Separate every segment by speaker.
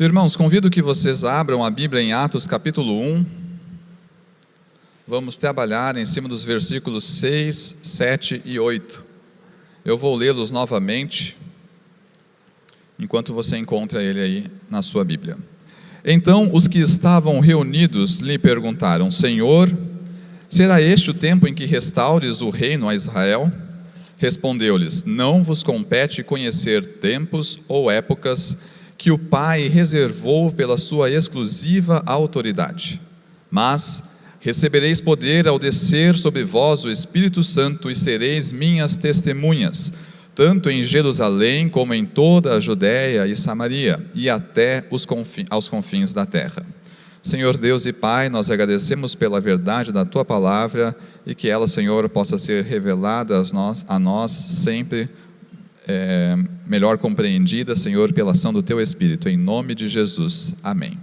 Speaker 1: Irmãos, convido que vocês abram a Bíblia em Atos capítulo 1. Vamos trabalhar em cima dos versículos 6, 7 e 8. Eu vou lê-los novamente, enquanto você encontra ele aí na sua Bíblia. Então os que estavam reunidos lhe perguntaram: Senhor, será este o tempo em que restaures o reino a Israel? Respondeu-lhes: Não vos compete conhecer tempos ou épocas que o Pai reservou pela sua exclusiva autoridade. Mas recebereis poder ao descer sobre vós o Espírito Santo e sereis minhas testemunhas, tanto em Jerusalém como em toda a Judéia e Samaria, e até aos confins da terra. Senhor Deus e Pai, nós agradecemos pela verdade da Tua Palavra, e que ela, Senhor, possa ser revelada a nós sempre melhor compreendida, Senhor, pela ação do Teu Espírito, em nome de Jesus, amém.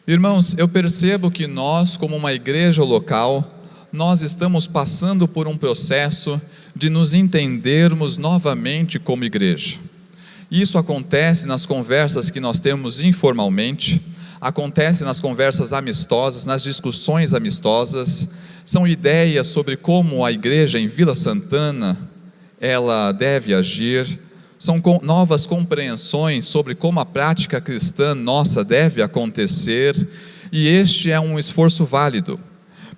Speaker 1: Irmãos, eu percebo que nós, como uma igreja local, nós estamos passando por um processo de nos entendermos novamente como igreja. Isso acontece nas conversas que nós temos informalmente, acontece nas conversas amistosas, nas discussões amistosas, são ideias sobre como a igreja em Vila Santana ela deve agir, são novas compreensões sobre como a prática cristã nossa deve acontecer, e este é um esforço válido,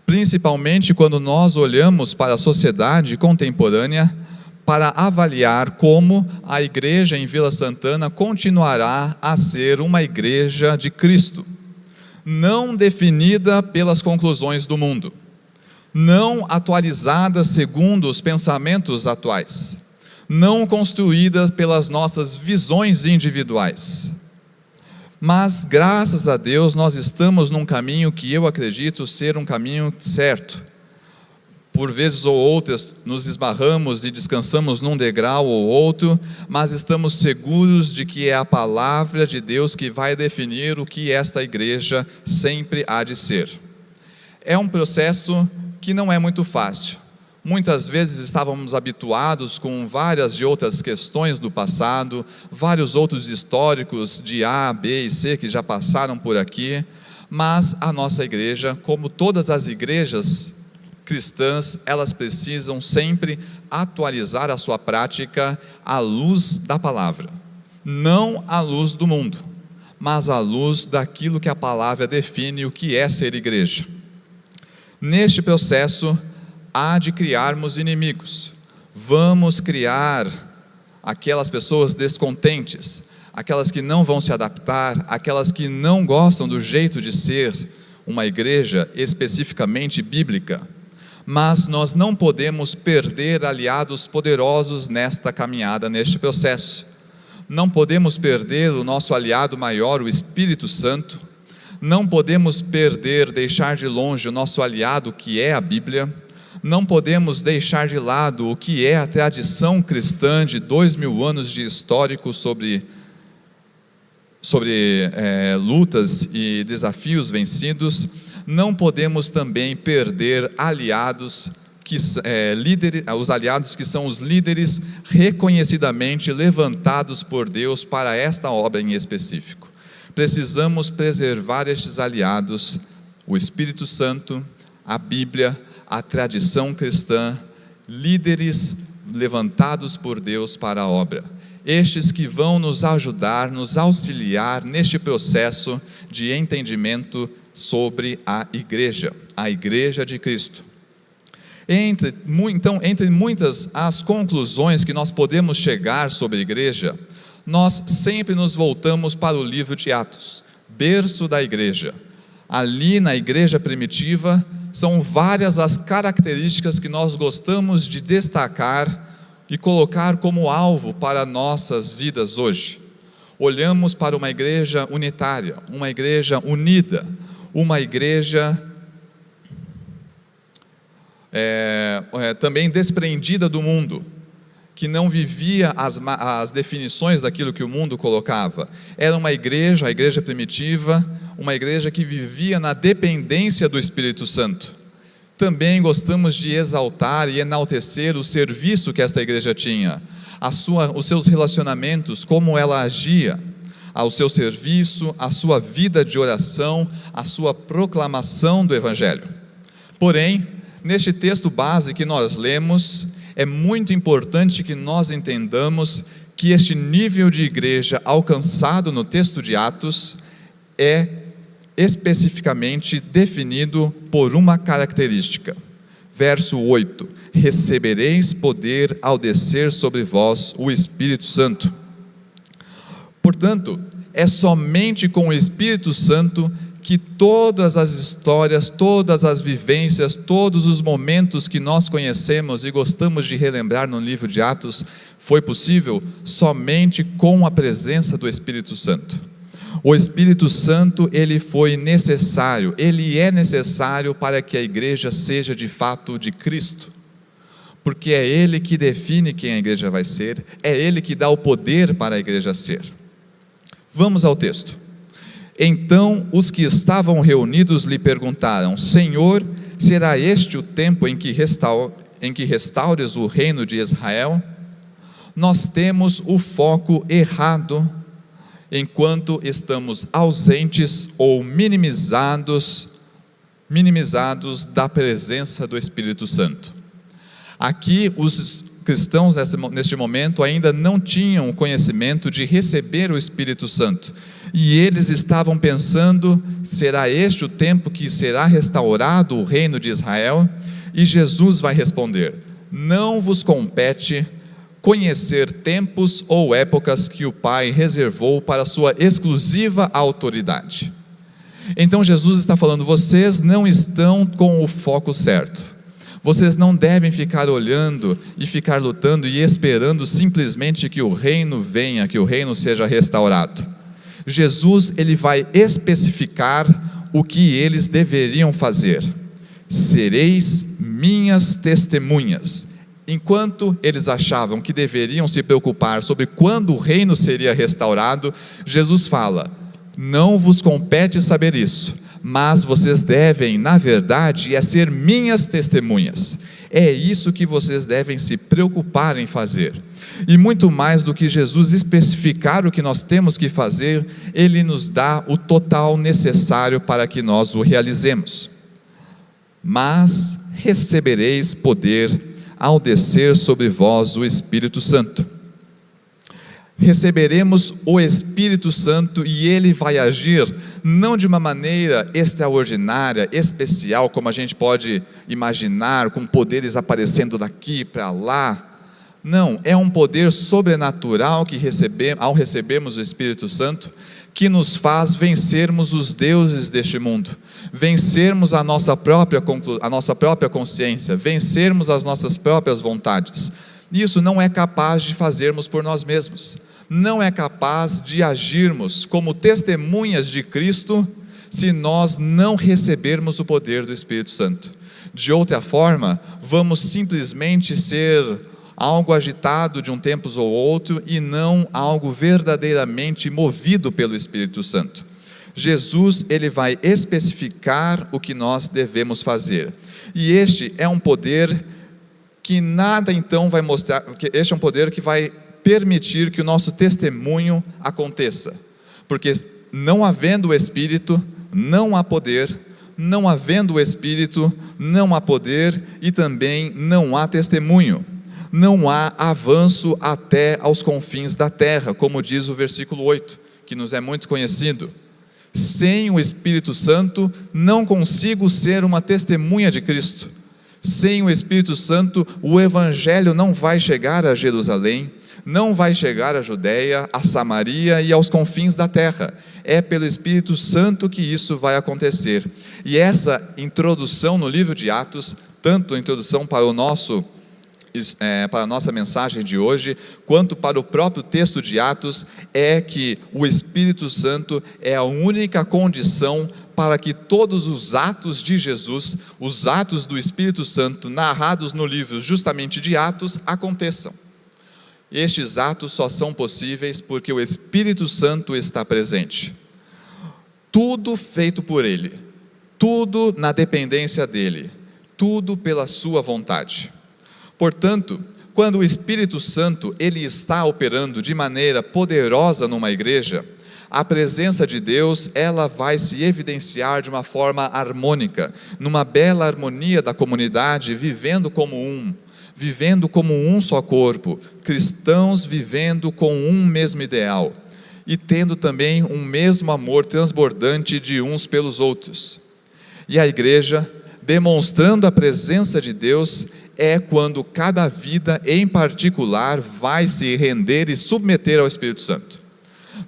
Speaker 1: principalmente quando nós olhamos para a sociedade contemporânea, para avaliar como a igreja em Vila Santana continuará a ser uma igreja de Cristo, não definida pelas conclusões do mundo, não atualizada segundo os pensamentos atuais, não construídas pelas nossas visões individuais, mas graças a Deus nós estamos num caminho que eu acredito ser um caminho certo. Por vezes ou outras nos esbarramos e descansamos num degrau ou outro, mas estamos seguros de que é a palavra de Deus que vai definir o que esta igreja sempre há de ser. É um processo que não é muito fácil. Muitas vezes estávamos habituados com várias e outras questões do passado, vários outros históricos de A, B e C que já passaram por aqui, mas a nossa igreja, como todas as igrejas cristãs, elas precisam sempre atualizar a sua prática à luz da palavra, não à luz do mundo, mas à luz daquilo que a palavra define o que é ser igreja. Neste processo, há de criarmos inimigos. Vamos criar aquelas pessoas descontentes, aquelas que não vão se adaptar, aquelas que não gostam do jeito de ser uma igreja especificamente bíblica. Mas nós não podemos perder aliados poderosos nesta caminhada, neste processo. Não podemos perder o nosso aliado maior, o Espírito Santo. Não podemos deixar de longe o nosso aliado que é a Bíblia. Não podemos deixar de lado o que é a tradição cristã de 2000 anos de histórico sobre lutas e desafios vencidos. Não podemos também perder aliados os aliados que são os líderes reconhecidamente levantados por Deus para esta obra em específico. Precisamos preservar estes aliados, o Espírito Santo, a Bíblia, a tradição cristã, líderes levantados por Deus para a obra. Estes que vão nos ajudar, nos auxiliar neste processo de entendimento sobre a igreja de Cristo. Entre muitas as conclusões que nós podemos chegar sobre a igreja, nós sempre nos voltamos para o livro de Atos, berço da igreja. Ali na igreja primitiva, são várias as características que nós gostamos de destacar e colocar como alvo para nossas vidas hoje. Olhamos para uma igreja unitária, uma igreja unida, uma igreja também desprendida do mundo, que não vivia as definições daquilo que o mundo colocava. Era uma igreja, a igreja primitiva, uma igreja que vivia na dependência do Espírito Santo. Também gostamos de exaltar e enaltecer o serviço que esta igreja tinha, os seus relacionamentos, como ela agia, ao seu serviço, à sua vida de oração, à sua proclamação do Evangelho. Porém, neste texto base que nós lemos, é muito importante que nós entendamos que este nível de igreja alcançado no texto de Atos é especificamente definido por uma característica. Verso 8: recebereis poder ao descer sobre vós o Espírito Santo. Portanto, é somente com o Espírito Santo que todas as histórias, todas as vivências, todos os momentos que nós conhecemos e gostamos de relembrar no livro de Atos, foi possível somente com a presença do Espírito Santo. O Espírito Santo, ele foi necessário, ele é necessário para que a igreja seja de fato de Cristo, porque é ele que define quem a igreja vai ser, é ele que dá o poder para a igreja ser. Vamos ao texto. Então os que estavam reunidos lhe perguntaram: Senhor, será este o tempo em que restaures o reino de Israel? Nós temos o foco errado, enquanto estamos ausentes ou minimizados da presença do Espírito Santo. Aqui os cristãos neste momento ainda não tinham o conhecimento de receber o Espírito Santo, e eles estavam pensando: será este o tempo que será restaurado o reino de Israel? E Jesus vai responder: não vos compete conhecer tempos ou épocas que o Pai reservou para sua exclusiva autoridade. Então Jesus está falando: vocês não estão com o foco certo. Vocês não devem ficar olhando e ficar lutando e esperando simplesmente que o reino venha, que o reino seja restaurado. Jesus, ele vai especificar o que eles deveriam fazer. Sereis minhas testemunhas. Enquanto eles achavam que deveriam se preocupar sobre quando o reino seria restaurado, Jesus fala: não vos compete saber isso, mas vocês devem, na verdade, ser minhas testemunhas. É isso que vocês devem se preocupar em fazer. E muito mais do que Jesus especificar o que nós temos que fazer, Ele nos dá o total necessário para que nós o realizemos. Mas recebereis poder ao descer sobre vós o Espírito Santo. Receberemos o Espírito Santo e Ele vai agir não de uma maneira extraordinária, especial, como a gente pode imaginar, com poderes aparecendo daqui para lá. Não, é um poder sobrenatural que ao recebermos o Espírito Santo, que nos faz vencermos os deuses deste mundo, vencermos a nossa própria consciência, vencermos as nossas próprias vontades. Isso não é capaz de fazermos por nós mesmos. Não é capaz de agirmos como testemunhas de Cristo se nós não recebermos o poder do Espírito Santo. De outra forma, vamos simplesmente ser algo agitado de um tempo ou outro e não algo verdadeiramente movido pelo Espírito Santo. Jesus, ele vai especificar o que nós devemos fazer. E este é um poder que nada então vai mostrar, este é um poder que vai permitir que o nosso testemunho aconteça, porque não havendo o Espírito, não há poder, não havendo o Espírito, não há poder e também não há testemunho, não há avanço até aos confins da terra, como diz o versículo 8, que nos é muito conhecido. Sem o Espírito Santo, não consigo ser uma testemunha de Cristo. Sem o Espírito Santo, o Evangelho não vai chegar a Jerusalém, não vai chegar à Judeia, a Samaria e aos confins da terra. É pelo Espírito Santo que isso vai acontecer. E essa introdução no livro de Atos, tanto a introdução para a nossa mensagem de hoje, quanto para o próprio texto de Atos, é que o Espírito Santo é a única condição para que todos os atos de Jesus, os atos do Espírito Santo narrados no livro justamente de Atos, aconteçam. Estes atos só são possíveis porque o Espírito Santo está presente. Tudo feito por Ele, tudo na dependência dEle, tudo pela sua vontade. Portanto, quando o Espírito Santo ele está operando de maneira poderosa numa igreja, a presença de Deus, ela vai se evidenciar de uma forma harmônica, numa bela harmonia da comunidade, vivendo como um só corpo, cristãos vivendo com um mesmo ideal, e tendo também um mesmo amor transbordante de uns pelos outros. E a igreja, demonstrando a presença de Deus, é quando cada vida em particular vai se render e submeter ao Espírito Santo.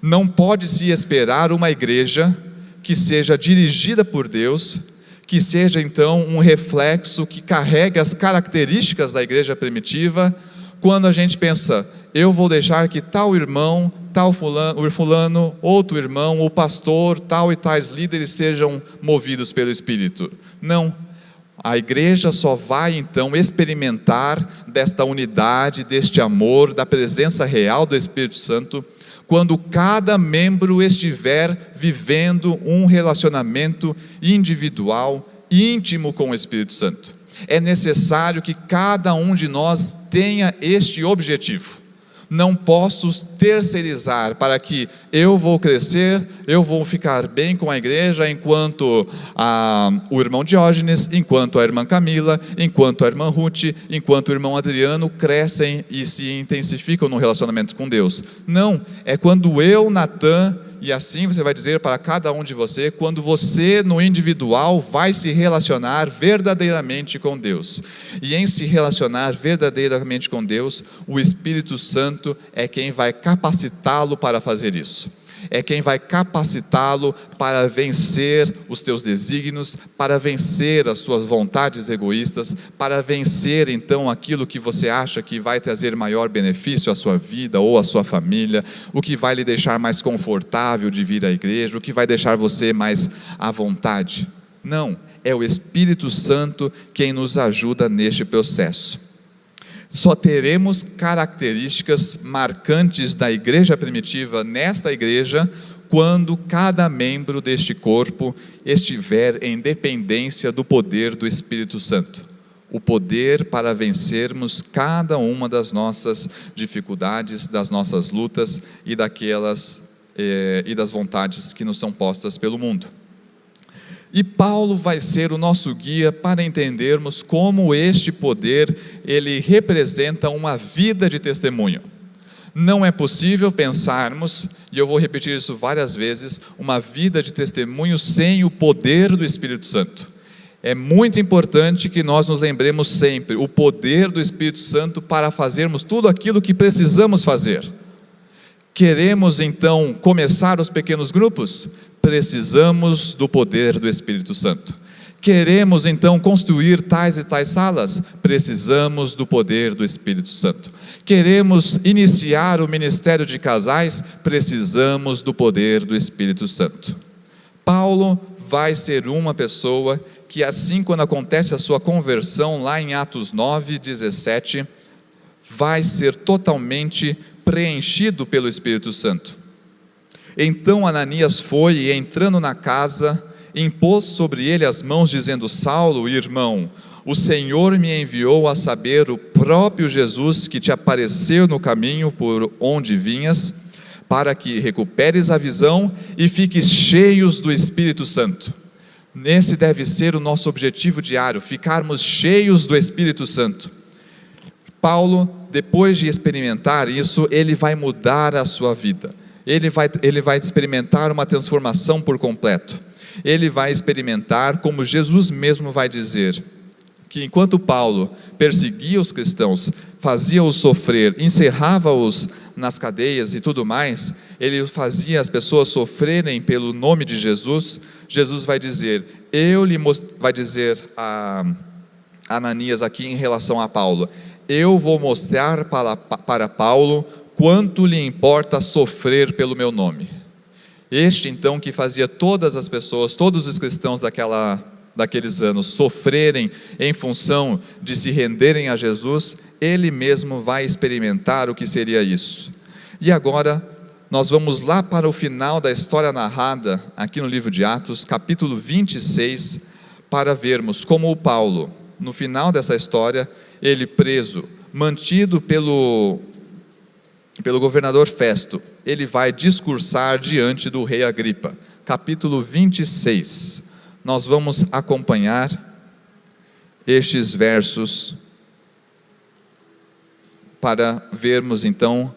Speaker 1: Não pode se esperar uma igreja que seja dirigida por Deus, que seja então um reflexo que carregue as características da igreja primitiva, quando a gente pensa, eu vou deixar que tal irmão, tal fulano, outro irmão, o pastor, tal e tais líderes sejam movidos pelo Espírito. Não. A igreja só vai então experimentar desta unidade, deste amor, da presença real do Espírito Santo, quando cada membro estiver vivendo um relacionamento individual, íntimo com o Espírito Santo. É necessário que cada um de nós tenha este objetivo. Não posso terceirizar para que eu vou crescer, eu vou ficar bem com a igreja, enquanto o irmão Diógenes, enquanto a irmã Camila, enquanto a irmã Ruth, enquanto o irmão Adriano crescem e se intensificam no relacionamento com Deus. Não, é quando eu, Natan, e assim você vai dizer para cada um de você, quando você no individual vai se relacionar verdadeiramente com Deus. E em se relacionar verdadeiramente com Deus, o Espírito Santo é quem vai capacitá-lo para fazer isso. É quem vai capacitá-lo para vencer os teus desígnios, para vencer as suas vontades egoístas, para vencer então aquilo que você acha que vai trazer maior benefício à sua vida ou à sua família, o que vai lhe deixar mais confortável de vir à igreja, o que vai deixar você mais à vontade. Não, é o Espírito Santo quem nos ajuda neste processo. Só teremos características marcantes da igreja primitiva nesta igreja quando cada membro deste corpo estiver em dependência do poder do Espírito Santo. O poder para vencermos cada uma das nossas dificuldades, das nossas lutas e e das vontades que nos são postas pelo mundo. E Paulo vai ser o nosso guia para entendermos como este poder, ele representa uma vida de testemunho. Não é possível pensarmos, e eu vou repetir isso várias vezes, uma vida de testemunho sem o poder do Espírito Santo. É muito importante que nós nos lembremos sempre o poder do Espírito Santo para fazermos tudo aquilo que precisamos fazer. Queremos então começar os pequenos grupos? Precisamos do poder do Espírito Santo. Queremos então construir tais e tais salas? Precisamos do poder do Espírito Santo. Queremos iniciar o ministério de casais? Precisamos do poder do Espírito Santo. Paulo vai ser uma pessoa que, assim quando acontece a sua conversão lá em Atos 9:17, vai ser totalmente preenchido pelo Espírito Santo. Então Ananias foi e, entrando na casa, impôs sobre ele as mãos, dizendo: Saulo, irmão, o Senhor me enviou a saber o próprio Jesus que te apareceu no caminho por onde vinhas, para que recuperes a visão e fiques cheios do Espírito Santo. Esse deve ser o nosso objetivo diário, ficarmos cheios do Espírito Santo. Paulo, depois de experimentar isso, ele vai mudar a sua vida. Ele vai experimentar uma transformação por completo. Ele vai experimentar, como Jesus mesmo vai dizer, que enquanto Paulo perseguia os cristãos, fazia-os sofrer, encerrava-os nas cadeias e tudo mais, ele fazia as pessoas sofrerem pelo nome de Jesus. Jesus vai dizer, vai dizer a Ananias aqui em relação a Paulo: eu vou mostrar para Paulo quanto lhe importa sofrer pelo meu nome. Este então que fazia todas as pessoas, todos os cristãos daqueles anos sofrerem em função de se renderem a Jesus, ele mesmo vai experimentar o que seria isso. E agora nós vamos lá para o final da história narrada aqui no livro de Atos, capítulo 26, para vermos como o Paulo, no final dessa história, ele preso, mantido pelo governador Festo, ele vai discursar diante do rei Agripa. Capítulo 26. Nós vamos acompanhar estes versos para vermos então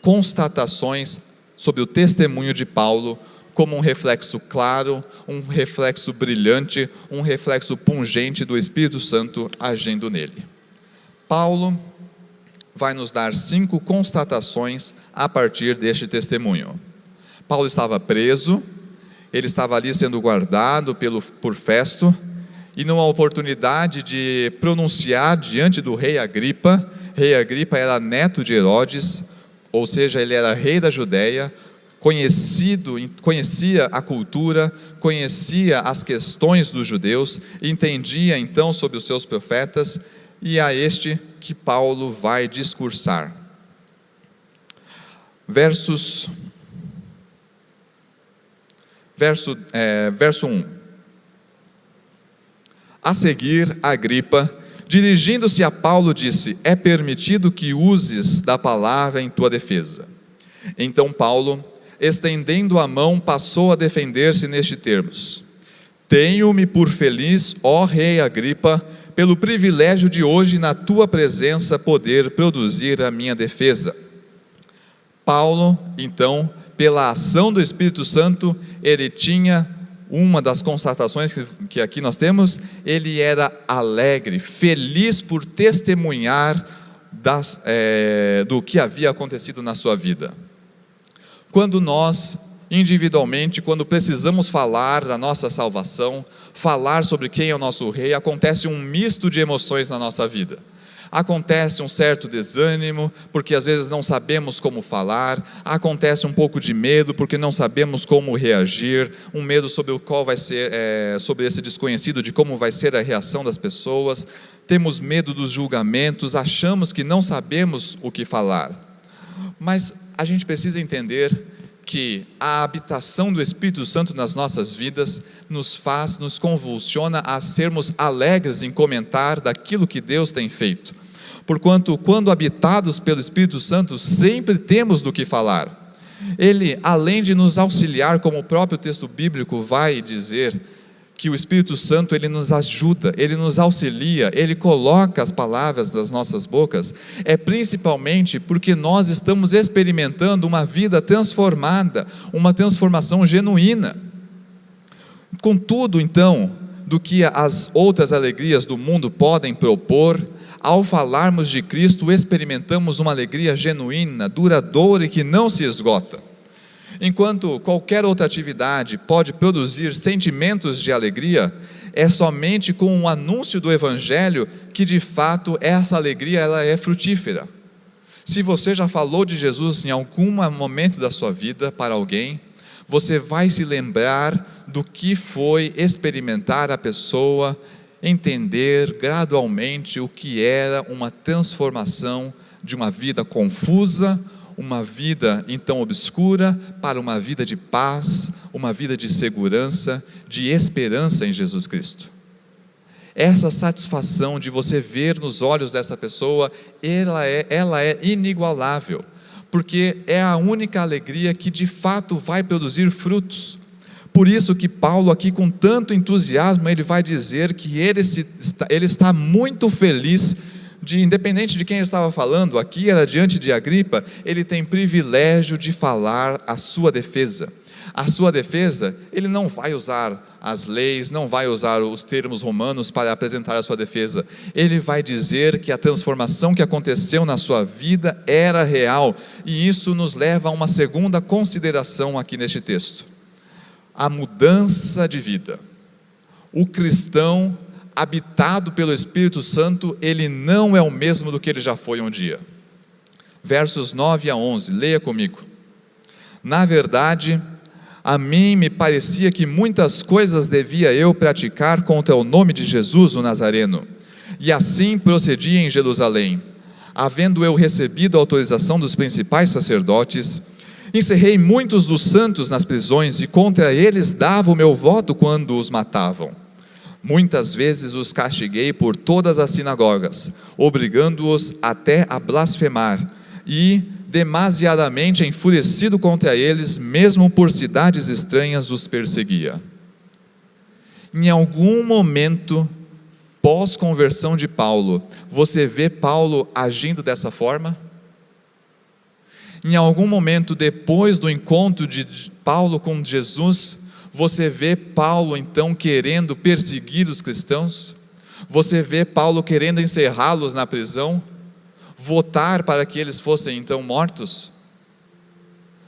Speaker 1: constatações sobre o testemunho de Paulo como um reflexo claro, um reflexo brilhante, um reflexo pungente do Espírito Santo agindo nele. Paulo vai nos dar 5 constatações a partir deste testemunho. Paulo estava preso, ele estava ali sendo guardado por Festo, e numa oportunidade de pronunciar diante do rei Agripa era neto de Herodes, ou seja, ele era rei da Judéia, conhecia a cultura, conhecia as questões dos judeus, entendia então sobre os seus profetas, e a este que Paulo vai discursar. Verso 1. A seguir, Agripa, dirigindo-se a Paulo, disse: é permitido que uses da palavra em tua defesa. Então Paulo, estendendo a mão, passou a defender-se nestes termos: tenho-me por feliz, ó rei Agripa, pelo privilégio de hoje na tua presença poder produzir a minha defesa. Paulo, então, pela ação do Espírito Santo, ele tinha uma das constatações que aqui nós temos, ele era alegre, feliz por testemunhar do que havia acontecido na sua vida. Quando nós, individualmente, quando precisamos falar da nossa salvação, falar sobre quem é o nosso rei, acontece um misto de emoções na nossa vida. Acontece um certo desânimo, porque às vezes não sabemos como falar, acontece um pouco de medo, porque não sabemos como reagir, um medo sobre o qual vai ser, sobre esse desconhecido, de como vai ser a reação das pessoas, temos medo dos julgamentos, achamos que não sabemos o que falar, mas a gente precisa entender que a habitação do Espírito Santo nas nossas vidas nos convulsiona a sermos alegres em comentar daquilo que Deus tem feito. Porquanto, quando habitados pelo Espírito Santo, sempre temos do que falar. Ele, além de nos auxiliar, como o próprio texto bíblico vai dizer, que o Espírito Santo, ele nos ajuda, ele nos auxilia, ele coloca as palavras das nossas bocas, é principalmente porque nós estamos experimentando uma vida transformada, uma transformação genuína. Contudo, então, do que as outras alegrias do mundo podem propor, ao falarmos de Cristo, experimentamos uma alegria genuína, duradoura e que não se esgota. Enquanto qualquer outra atividade pode produzir sentimentos de alegria, é somente com o anúncio do Evangelho que de fato essa alegria ela é frutífera. Se você já falou de Jesus em algum momento da sua vida para alguém, você vai se lembrar do que foi experimentar a pessoa, entender gradualmente o que era uma transformação de uma vida confusa, uma vida então obscura, para uma vida de paz, uma vida de segurança, de esperança em Jesus Cristo. Essa satisfação de você ver nos olhos dessa pessoa, ela é inigualável, porque é a única alegria que de fato vai produzir frutos. Por isso que Paulo aqui, com tanto entusiasmo, ele vai dizer que ele está muito feliz, independente de quem ele estava falando, aqui era diante de Agripa, ele tem privilégio de falar a sua defesa. A sua defesa, ele não vai usar as leis, não vai usar os termos romanos para apresentar a sua defesa. Ele vai dizer que a transformação que aconteceu na sua vida era real, e isso nos leva a uma segunda consideração aqui neste texto. A mudança de vida. O cristão habitado pelo Espírito Santo, ele não é o mesmo do que ele já foi um dia. Versos 9 a 11, leia comigo. Na verdade, a mim me parecia que muitas coisas devia eu praticar contra o nome de Jesus o Nazareno, e assim procedi em Jerusalém. Havendo eu recebido a autorização dos principais sacerdotes, encerrei muitos dos santos nas prisões, e contra eles dava o meu voto quando os matavam. Muitas vezes os castiguei por todas as sinagogas, obrigando-os até a blasfemar, e demasiadamente enfurecido contra eles, mesmo por cidades estranhas os perseguia. Em algum momento, pós-conversão de Paulo, você vê Paulo agindo dessa forma? Em algum momento depois do encontro de Paulo com Jesus, você vê Paulo então querendo perseguir os cristãos? Você vê Paulo querendo encerrá-los na prisão? Votar para que eles fossem então mortos?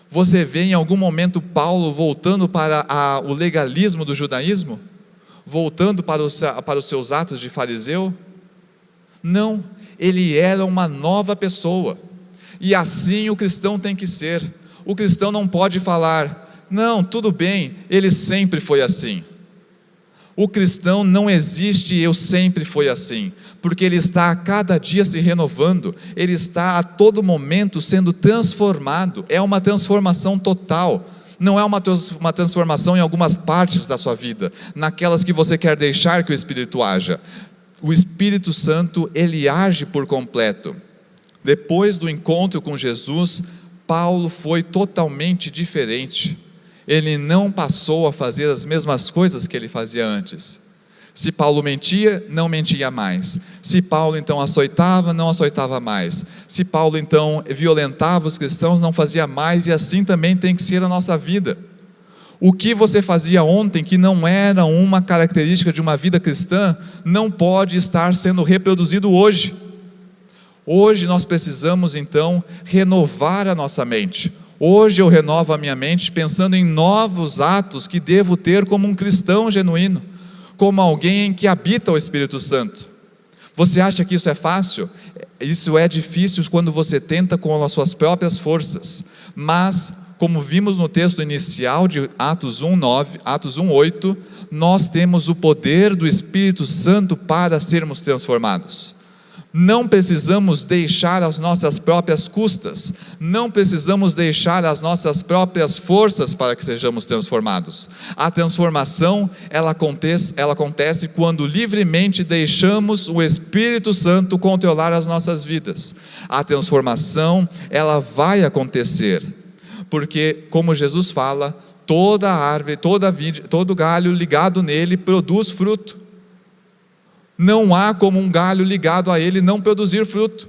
Speaker 1: Você vê em algum momento Paulo voltando para o legalismo do judaísmo? Voltando para os seus atos de fariseu? Não, ele era uma nova pessoa. E assim o cristão tem que ser. O cristão não pode falar, não, tudo bem, ele sempre foi assim. O cristão não existe, eu sempre fui assim, porque ele está a cada dia se renovando, ele está a todo momento sendo transformado, é uma transformação total, não é uma transformação em algumas partes da sua vida, naquelas que você quer deixar que o Espírito haja. O Espírito Santo, ele age por completo. Depois do encontro com Jesus, Paulo foi totalmente diferente. Ele não passou a fazer as mesmas coisas que ele fazia antes. Se Paulo mentia, não mentia mais. Se Paulo então açoitava, não açoitava mais. Se Paulo então violentava os cristãos, não fazia mais, e assim também tem que ser a nossa vida. O que você fazia ontem, que não era uma característica de uma vida cristã, não pode estar sendo reproduzido hoje. Hoje nós precisamos então renovar a nossa mente. Hoje eu renovo a minha mente pensando em novos atos que devo ter como um cristão genuíno, como alguém que habita o Espírito Santo. Você acha que isso é fácil? Isso é difícil quando você tenta com as suas próprias forças, mas como vimos no texto inicial de Atos 1:9, Atos 1:8, nós temos o poder do Espírito Santo para sermos transformados. Não precisamos deixar as nossas próprias custas, não precisamos deixar as nossas próprias forças para que sejamos transformados. A transformação, ela acontece quando livremente deixamos o Espírito Santo controlar as nossas vidas. A transformação, ela vai acontecer, porque como Jesus fala, toda árvore, todo galho ligado nele produz fruto. Não há como um galho ligado a ele não produzir fruto.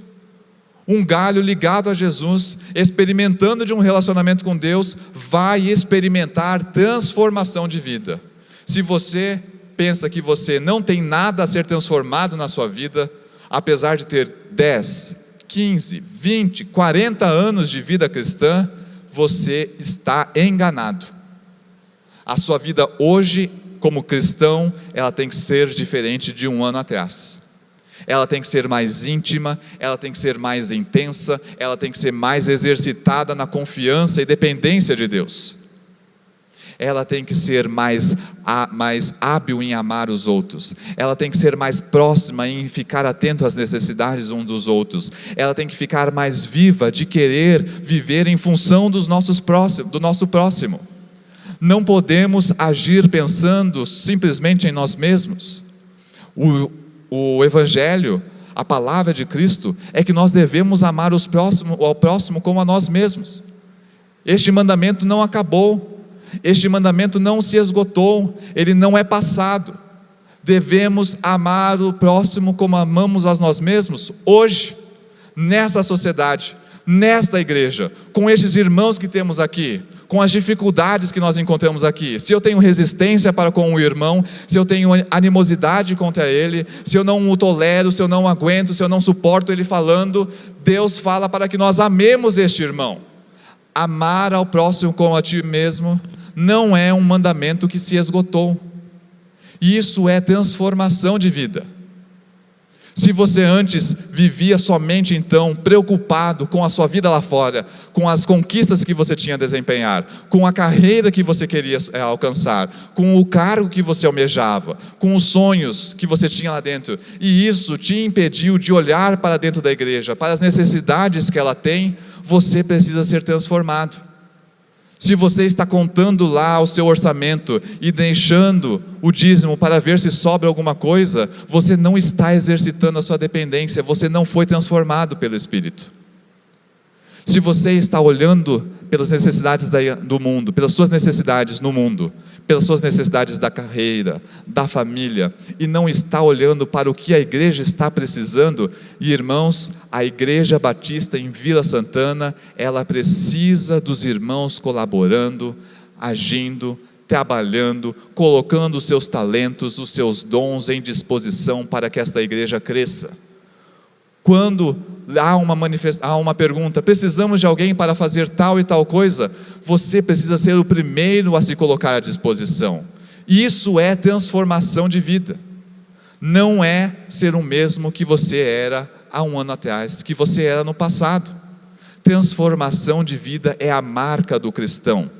Speaker 1: Um galho ligado a Jesus, experimentando de um relacionamento com Deus, vai experimentar transformação de vida. Se você pensa que você não tem nada a ser transformado na sua vida, apesar de ter 10, 15, 20, 40 anos de vida cristã, você está enganado. A sua vida hoje, como cristão, ela tem que ser diferente de um ano atrás. Ela tem que ser mais íntima, ela tem que ser mais intensa, ela tem que ser mais exercitada na confiança e dependência de Deus. Ela tem que ser mais hábil em amar os outros. Ela tem que ser mais próxima em ficar atento às necessidades uns dos outros. Ela tem que ficar mais viva de querer viver em função do nosso próximo. Não podemos agir pensando simplesmente em nós mesmos. O Evangelho, a palavra de Cristo, é que nós devemos amar ao próximo como a nós mesmos. Este mandamento não acabou, este mandamento não se esgotou, ele não é passado. Devemos amar o próximo como amamos a nós mesmos, hoje, nessa sociedade, nesta igreja, com estes irmãos que temos aqui, com as dificuldades que nós encontramos aqui. Se eu tenho resistência para com o irmão, se eu tenho animosidade contra ele, se eu não o tolero, se eu não aguento, se eu não suporto ele falando, Deus fala para que nós amemos este irmão. Amar ao próximo como a ti mesmo não é um mandamento que se esgotou. Isso é transformação de vida. Se você antes vivia somente então preocupado com a sua vida lá fora, com as conquistas que você tinha a desempenhar, com a carreira que você queria alcançar, com o cargo que você almejava, com os sonhos que você tinha lá dentro, e isso te impediu de olhar para dentro da igreja, para as necessidades que ela tem, você precisa ser transformado. Se você está contando lá o seu orçamento e deixando o dízimo para ver se sobra alguma coisa, você não está exercitando a sua dependência, você não foi transformado pelo Espírito. Se você está olhando pelas necessidades do mundo, pelas suas necessidades no mundo, pelas suas necessidades da carreira, da família, e não está olhando para o que a igreja está precisando, e irmãos, a Igreja Batista em Vila Santana, ela precisa dos irmãos colaborando, agindo, trabalhando, colocando os seus talentos, os seus dons em disposição para que esta igreja cresça. Quando há uma pergunta, precisamos de alguém para fazer tal e tal coisa, você precisa ser o primeiro a se colocar à disposição. Isso é transformação de vida. Não é ser o mesmo que você era há um ano atrás, que você era no passado. Transformação de vida é a marca do cristão.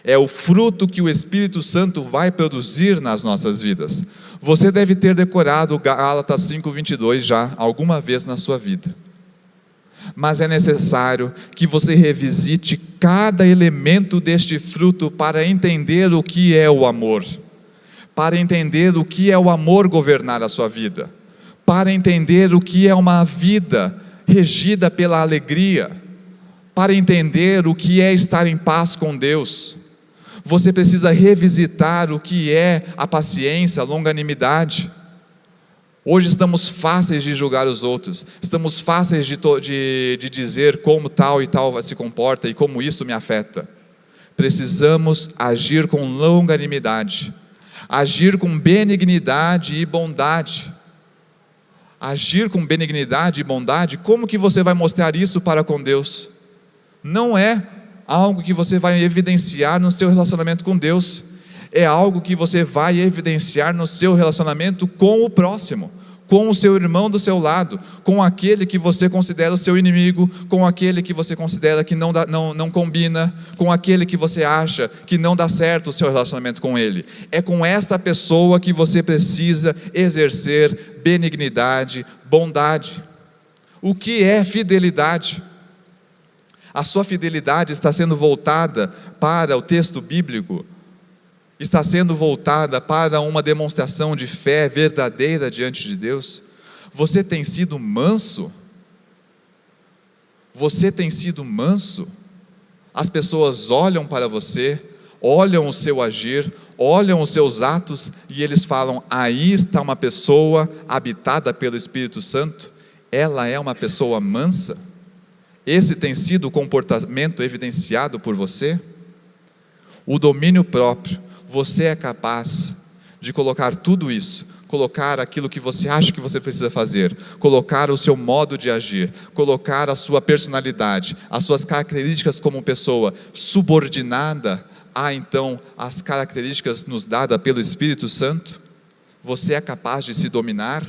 Speaker 1: É o fruto que o Espírito Santo vai produzir nas nossas vidas. Você deve ter decorado Gálatas 5:22 já alguma vez na sua vida. Mas é necessário que você revisite cada elemento deste fruto para entender o que é o amor, para entender o que é o amor governar a sua vida, para entender o que é uma vida regida pela alegria, para entender o que é estar em paz com Deus. Você precisa revisitar o que é a paciência, a longanimidade. Hoje estamos fáceis de julgar os outros, estamos fáceis de dizer como tal e tal se comporta e como isso me afeta. Precisamos agir com longanimidade, agir com benignidade e bondade. Agir com benignidade e bondade, como que você vai mostrar isso para com Deus? Não é algo que você vai evidenciar no seu relacionamento com Deus, é algo que você vai evidenciar no seu relacionamento com o próximo, com o seu irmão do seu lado, com aquele que você considera o seu inimigo, com aquele que você considera que não combina, com aquele que você acha que não dá certo o seu relacionamento com ele. É com esta pessoa que você precisa exercer benignidade, bondade. O que é fidelidade? A sua fidelidade está sendo voltada para o texto bíblico, está sendo voltada para uma demonstração de fé verdadeira diante de Deus? Você tem sido manso? Você tem sido manso? As pessoas olham para você, olham o seu agir, olham os seus atos e eles falam: aí está uma pessoa habitada pelo Espírito Santo, ela é uma pessoa mansa? Esse tem sido o comportamento evidenciado por você? O domínio próprio, você é capaz de colocar tudo isso, colocar aquilo que você acha que você precisa fazer, colocar o seu modo de agir, colocar a sua personalidade, as suas características como pessoa subordinada a então as características nos dadas pelo Espírito Santo? Você é capaz de se dominar?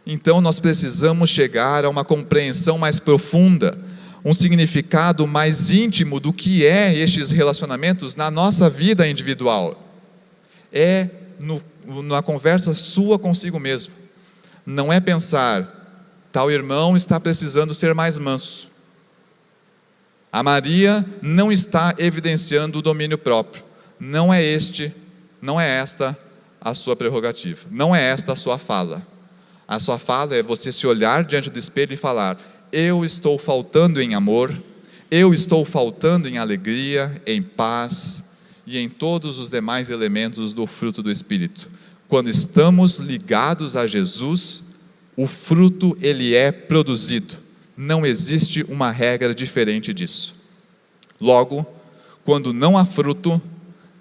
Speaker 1: Então nós precisamos chegar a uma compreensão mais profunda, um significado mais íntimo do que é estes relacionamentos na nossa vida individual. É na conversa sua consigo mesmo. Não é pensar, tal irmão está precisando ser mais manso. A Maria não está evidenciando o domínio próprio. Não é esta a sua prerrogativa. Não é esta a sua fala. A sua fala é você se olhar diante do espelho e falar: eu estou faltando em amor, eu estou faltando em alegria, em paz e em todos os demais elementos do fruto do Espírito. Quando estamos ligados a Jesus, o fruto ele é produzido. Não existe uma regra diferente disso. Logo, quando não há fruto,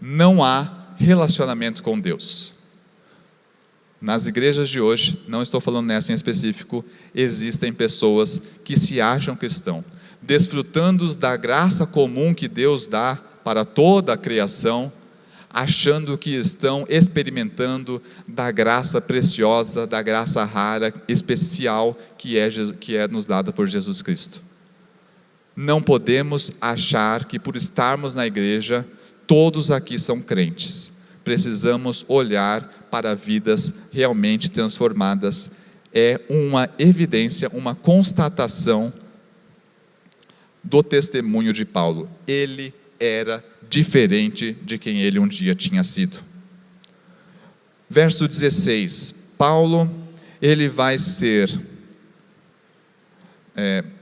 Speaker 1: não há relacionamento com Deus. Nas igrejas de hoje, não estou falando nessa em específico, existem pessoas que se acham cristãos, desfrutando da graça comum que Deus dá para toda a criação, achando que estão experimentando da graça preciosa, da graça rara, especial, que é nos dada por Jesus Cristo. Não podemos achar que por estarmos na igreja, todos aqui são crentes. Precisamos olhar para vidas realmente transformadas. É uma evidência, uma constatação do testemunho de Paulo. Ele era diferente de quem ele um dia tinha sido. Verso 16, Paulo, ele vai ser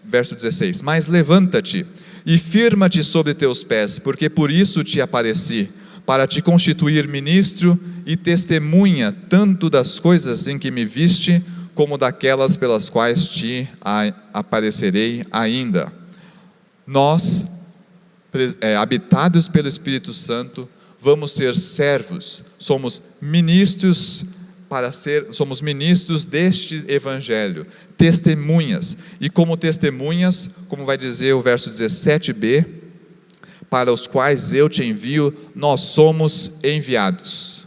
Speaker 1: verso 16: mas levanta-te e firma-te sobre teus pés, porque por isso te apareci, para te constituir ministro e testemunha, tanto das coisas em que me viste, como daquelas pelas quais te aparecerei ainda. Nós, habitados pelo Espírito Santo, vamos ser servos, somos ministros deste Evangelho, testemunhas, e como testemunhas, como vai dizer o verso 17b, para os quais eu te envio, nós somos enviados.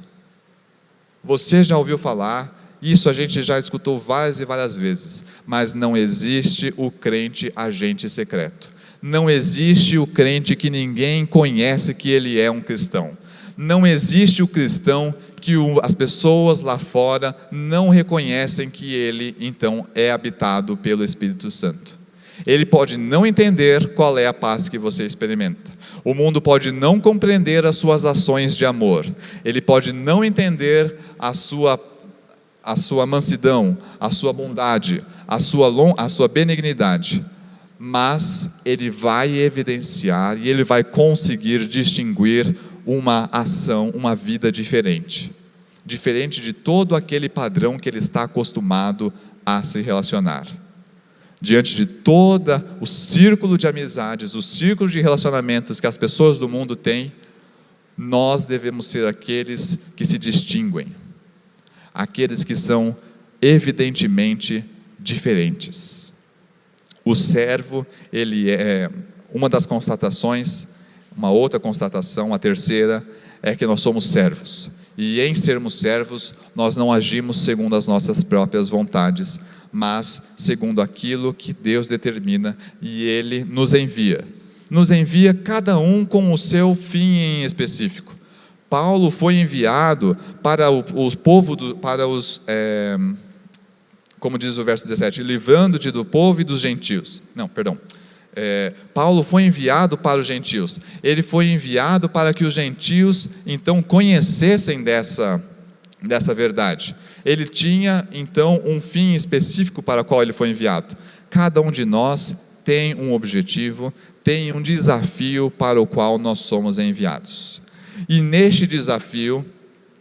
Speaker 1: Você já ouviu falar, isso a gente já escutou várias e várias vezes, mas não existe o crente agente secreto, não existe o crente que ninguém conhece que ele é um cristão, não existe o cristão que as pessoas lá fora não reconhecem que ele então é habitado pelo Espírito Santo. Ele pode não entender qual é a paz que você experimenta, o mundo pode não compreender as suas ações de amor, ele pode não entender a sua mansidão, a sua bondade, a sua benignidade, mas ele vai evidenciar e ele vai conseguir distinguir uma ação, uma vida diferente de todo aquele padrão que ele está acostumado a se relacionar. Diante de todo o círculo de amizades, o círculo de relacionamentos que as pessoas do mundo têm, nós devemos ser aqueles que se distinguem, aqueles que são evidentemente diferentes. O servo, ele é uma das constatações. Uma outra constatação, a terceira, é que nós somos servos, e em sermos servos, nós não agimos segundo as nossas próprias vontades, mas segundo aquilo que Deus determina, e Ele nos envia cada um com o seu fim em específico. Paulo foi enviado para os povos, como diz o verso 17, livrando-te do povo e dos gentios. Paulo foi enviado para os gentios, ele foi enviado para que os gentios então conhecessem dessa verdade. Ele tinha então um fim específico para o qual ele foi enviado. Cada um de nós tem um objetivo, tem um desafio para o qual nós somos enviados, e neste desafio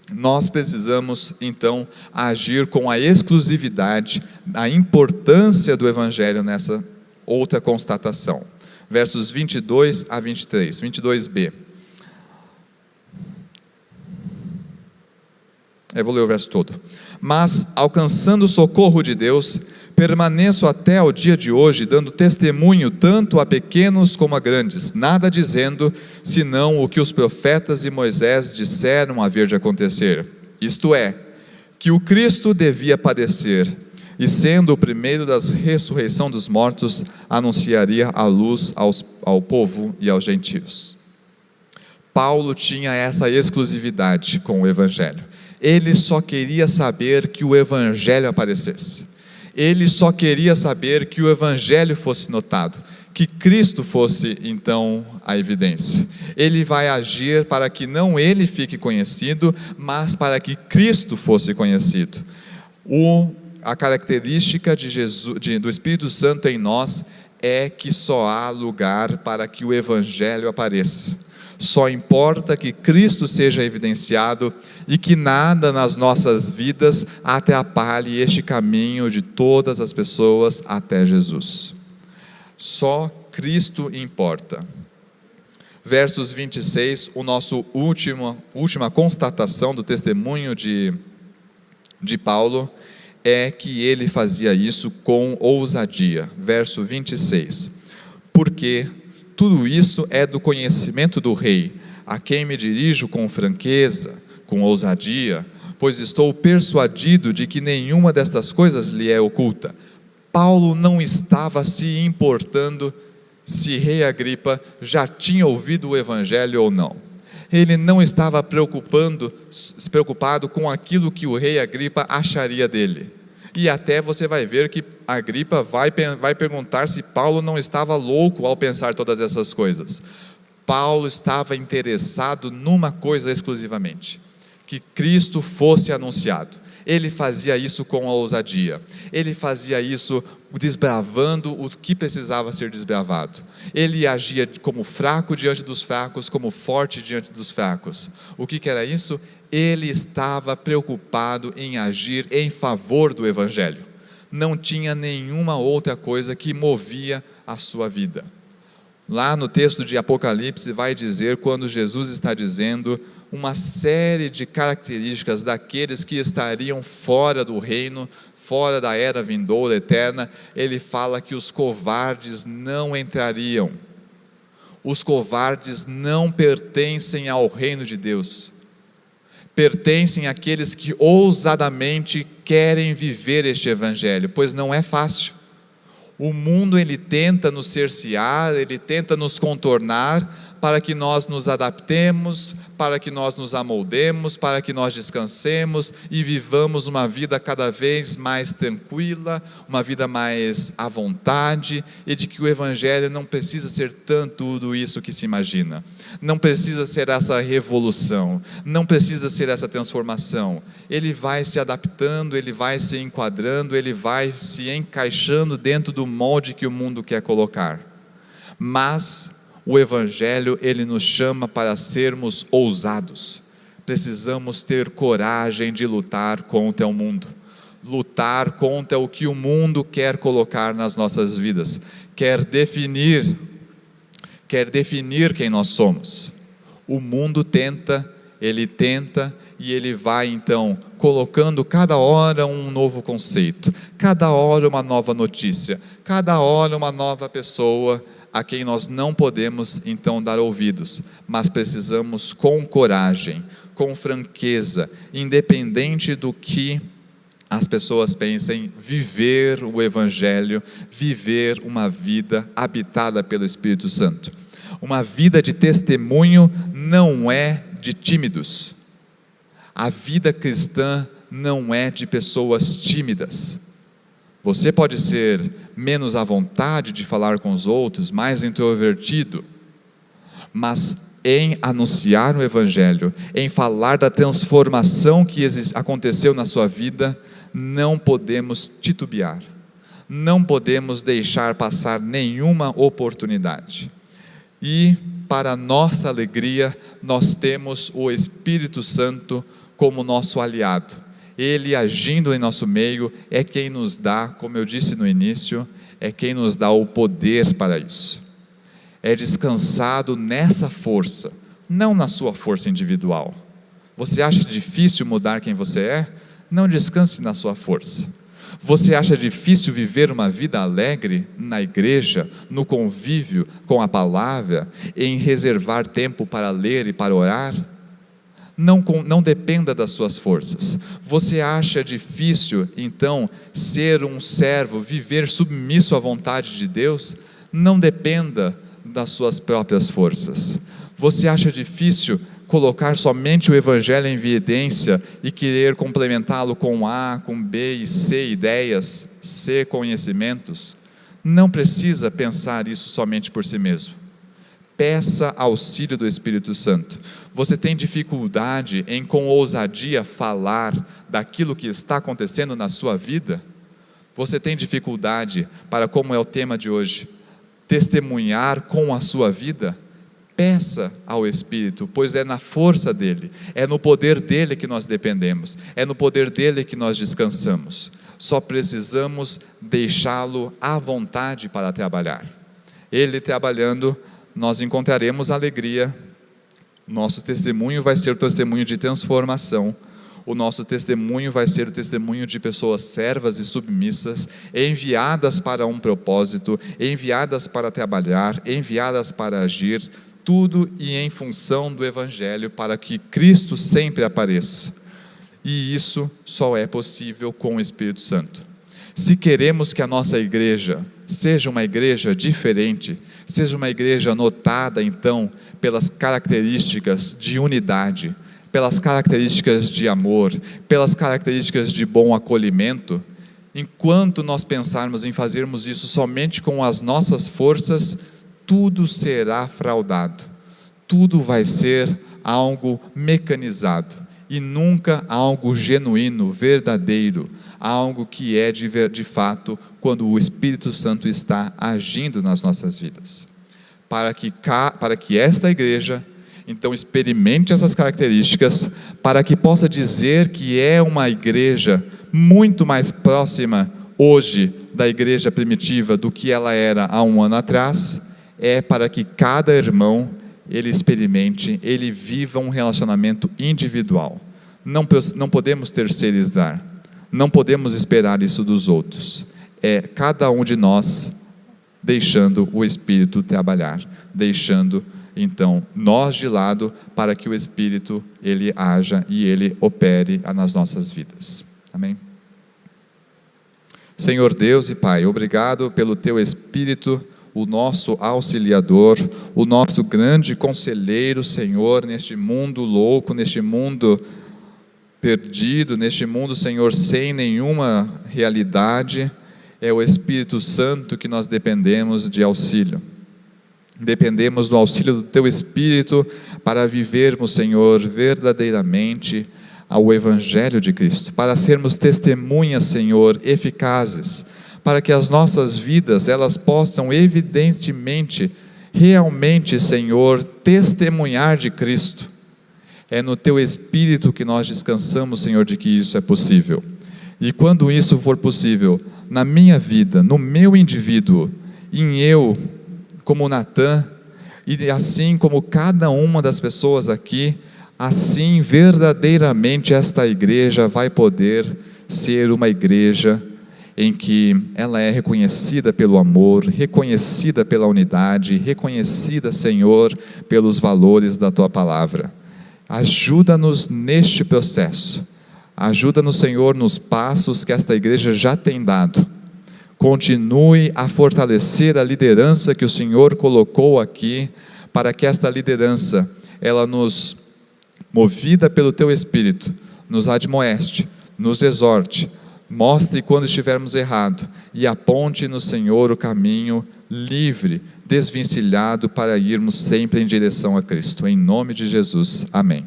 Speaker 1: nós precisamos então agir com a exclusividade, a importância do Evangelho nessa outra constatação, versos 22 a 23, 22b. Eu vou ler o verso todo. Mas, alcançando o socorro de Deus, permaneço até ao dia de hoje, dando testemunho tanto a pequenos como a grandes, nada dizendo, senão o que os profetas e Moisés disseram haver de acontecer, isto é, que o Cristo devia padecer, e sendo o primeiro da ressurreição dos mortos, anunciaria a luz ao povo e aos gentios. Paulo tinha essa exclusividade com o Evangelho. Ele só queria saber que o Evangelho aparecesse. Ele só queria saber que o Evangelho fosse notado, que Cristo fosse então a evidência. Ele vai agir para que não ele fique conhecido, mas para que Cristo fosse conhecido. A característica do Espírito Santo em nós é que só há lugar para que o Evangelho apareça. Só importa que Cristo seja evidenciado e que nada nas nossas vidas atrapalhe este caminho de todas as pessoas até Jesus. Só Cristo importa. Versos 26, o nosso última constatação do testemunho de Paulo é que ele fazia isso com ousadia. Verso 26. Porque tudo isso é do conhecimento do Rei, a quem me dirijo com franqueza, com ousadia, pois estou persuadido de que nenhuma destas coisas lhe é oculta. Paulo não estava se importando se Rei Agripa já tinha ouvido o Evangelho ou não. Ele não estava se preocupado com aquilo que o Rei Agripa acharia dele. E até você vai ver que Agripa vai perguntar se Paulo não estava louco ao pensar todas essas coisas. Paulo estava interessado numa coisa exclusivamente: que Cristo fosse anunciado. Ele fazia isso com a ousadia, ele fazia isso desbravando o que precisava ser desbravado. Ele agia como fraco diante dos fracos, como forte diante dos fracos. O que era isso? Ele estava preocupado em agir em favor do Evangelho. Não tinha nenhuma outra coisa que movia a sua vida. Lá no texto de Apocalipse vai dizer, quando Jesus está dizendo uma série de características daqueles que estariam fora do reino, fora da era vindoura eterna, ele fala que os covardes não entrariam. Os covardes não pertencem ao reino de Deus. Pertencem àqueles que ousadamente querem viver este Evangelho, pois não é fácil. O mundo, ele tenta nos cercear, ele tenta nos contornar, para que nós nos adaptemos, para que nós nos amoldemos, para que nós descansemos e vivamos uma vida cada vez mais tranquila, uma vida mais à vontade, e de que o Evangelho não precisa ser tudo isso que se imagina, não precisa ser essa revolução, não precisa ser essa transformação. Ele vai se adaptando, ele vai se enquadrando, ele vai se encaixando dentro do molde que o mundo quer colocar. Mas o Evangelho, ele nos chama para sermos ousados. Precisamos ter coragem de lutar contra o mundo, lutar contra o que o mundo quer colocar nas nossas vidas, quer definir quem nós somos. O mundo tenta e ele vai então colocando cada hora um novo conceito, cada hora uma nova notícia, cada hora uma nova pessoa a quem nós não podemos então dar ouvidos, mas precisamos com coragem, com franqueza, independente do que as pessoas pensem, viver o Evangelho, viver uma vida habitada pelo Espírito Santo. Uma vida de testemunho não é de tímidos. A vida cristã não é de pessoas tímidas. Você pode ser menos à vontade de falar com os outros, mais introvertido, mas em anunciar o Evangelho, em falar da transformação que aconteceu na sua vida, não podemos titubear, não podemos deixar passar nenhuma oportunidade. E, para nossa alegria, nós temos o Espírito Santo como nosso aliado. Ele agindo em nosso meio é quem nos dá, como eu disse no início, é quem nos dá o poder para isso. É descansado nessa força, não na sua força individual. Você acha difícil mudar quem você é? Não descanse na sua força. Você acha difícil viver uma vida alegre na igreja, no convívio com a palavra, em reservar tempo para ler e para orar? Não dependa das suas forças. Você acha difícil, então, ser um servo, viver submisso à vontade de Deus? Não dependa das suas próprias forças. Você acha difícil colocar somente o Evangelho em evidência e querer complementá-lo com A, com B e C ideias, C conhecimentos? Não precisa pensar isso somente por si mesmo. Peça auxílio do Espírito Santo. Você tem dificuldade em com ousadia falar daquilo que está acontecendo na sua vida? Você tem dificuldade para, como é o tema de hoje, testemunhar com a sua vida? Peça ao Espírito, pois é na força dele, é no poder dele que nós dependemos, é no poder dele que nós descansamos. Só precisamos deixá-lo à vontade para trabalhar. Ele trabalhando, nós encontraremos alegria. Nosso testemunho vai ser o testemunho de transformação. O nosso testemunho vai ser o testemunho de pessoas servas e submissas, enviadas para um propósito, enviadas para trabalhar, enviadas para agir, tudo e em função do Evangelho, para que Cristo sempre apareça. E isso só é possível com o Espírito Santo. Se queremos que a nossa igreja seja uma igreja diferente, seja uma igreja notada então pelas características de unidade, pelas características de amor, pelas características de bom acolhimento, enquanto nós pensarmos em fazermos isso somente com as nossas forças, tudo será fraudado, tudo vai ser algo mecanizado, e nunca algo genuíno, verdadeiro, algo que é de fato quando o Espírito Santo está agindo nas nossas vidas. Para que esta igreja, então, experimente essas características, para que possa dizer que é uma igreja muito mais próxima hoje da igreja primitiva do que ela era há um ano atrás, é para que cada irmão, ele experimente, ele viva um relacionamento individual. Não podemos terceirizar, não podemos esperar isso dos outros. É cada um de nós deixando o Espírito trabalhar, deixando então nós de lado para que o Espírito ele haja e ele opere nas nossas vidas. Amém? Senhor Deus e Pai, obrigado pelo Teu Espírito, o nosso auxiliador, o nosso grande conselheiro, Senhor, neste mundo louco, neste mundo perdido, neste mundo, Senhor, sem nenhuma realidade. É o Espírito Santo que nós dependemos de auxílio. Dependemos do auxílio do Teu Espírito para vivermos, Senhor, verdadeiramente ao Evangelho de Cristo, para sermos testemunhas, Senhor, eficazes, para que as nossas vidas, elas possam evidentemente, realmente, Senhor, testemunhar de Cristo. É no Teu Espírito que nós descansamos, Senhor, de que isso é possível. E quando isso for possível, na minha vida, no meu indivíduo, em eu, como Natan, e assim como cada uma das pessoas aqui, assim verdadeiramente esta igreja vai poder ser uma igreja em que ela é reconhecida pelo amor, reconhecida pela unidade, reconhecida, Senhor, pelos valores da Tua palavra. Ajuda-nos neste processo, ajuda-nos, Senhor, nos passos que esta igreja já tem dado. Continue a fortalecer a liderança que o Senhor colocou aqui, para que esta liderança, ela nos, movida pelo Teu Espírito, nos admoeste, nos exorte, mostre quando estivermos errados e aponte no Senhor o caminho livre, desvencilhado para irmos sempre em direção a Cristo. Em nome de Jesus, amém.